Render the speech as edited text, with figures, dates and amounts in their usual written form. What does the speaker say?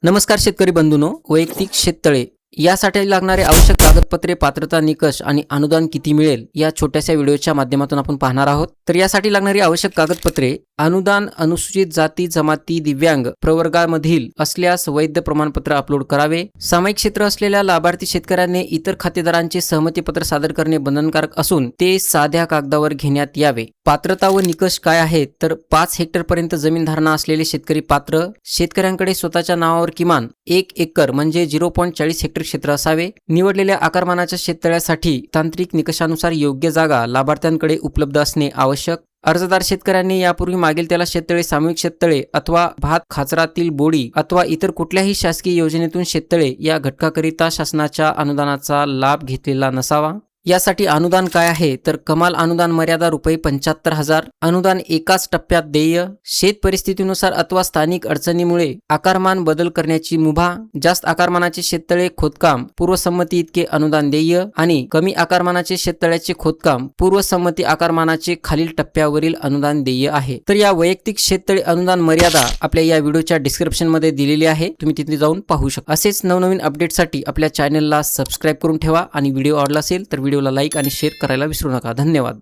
नमस्कार शेतकरी बंधूंनो, वैयक्तिक शेततळे यासाठी लागणारे आवश्यक कागदपत्रे, पात्रता निकष आणि अनुदान किती मिळेल या छोट्याशा व्हिडिओच्या माध्यमातून आपण पाहणार आहोत। तर यासाठी लागणारी आवश्यक कागदपत्रे, अनुदान अनुसूचित जाती जमाती दिव्यांग प्रवर्गामधील असल्यास वैध प्रमाणपत्र अपलोड करावे। सामायिक क्षेत्र असलेल्या लाभार्थी शेतकऱ्यांनी इतर खातेदारांचे सहमतीपत्र सादर करणे बंधनकारक असून ते साध्या कागदावर घेण्यात यावे। पात्रता व निकष काय आहेत तर 5 हेक्टर पर्यंत जमीन धारणा असलेले शेतकरी पात्र, शेतकऱ्यांकडे स्वतःच्या नावावर किमान 1 एकर म्हणजे 0.40 हेक्टर क्षेत्र असावे। निवडलेल्या आकारमानाच्या शेततळ्यासाठी तांत्रिक निकषानुसार योग्य जागा लाभार्थ्यांकडे उपलब्ध असणे आवश्यक। अर्जदार शेतकऱ्यांनी यापूर्वी मागील त्याला शेततळे, सामूहिक शेततळे अथवा भात खाचरातील बोडी अथवा इतर कुठल्याही शासकीय योजनेतून शेततळे या घटकाकरिता शासनाच्या अनुदानाचा लाभ घेतलेला नसावा। यासाठी अनुदान काय आहे तर कमाल अनुदान मर्यादा रुपये 75,000। अनुदान एकाच टप्प्यात देय। शेत परिस्थितीनुसार अथवा स्थानिक अडचणीमुळे आकारमान बदल करण्याची मुभा। जास्त आकारमानाचे शेततळे खोदकाम पूर्वसंमती इतके अनुदान देय आणि कमी आकारमानाचे शेततळ्याचे खोदकाम पूर्वसंमती आकारमानाचे खालील टप्प्यावरील अनुदान देय आहे। तर या वैयक्तिक शेततळे अनुदान मर्यादा आपल्या या व्हिडिओच्या डिस्क्रिप्शन मध्ये दिलेली आहे, तुम्ही तिथे जाऊन पाहू शकता। असेच नवनवीन अपडेटसाठी आपल्या चॅनलला सबस्क्राइब करून ठेवा आणि व्हिडिओ आवडला असेल तर व्हिडिओला लाईक आणि शेअर करायला विसरू नका। धन्यवाद।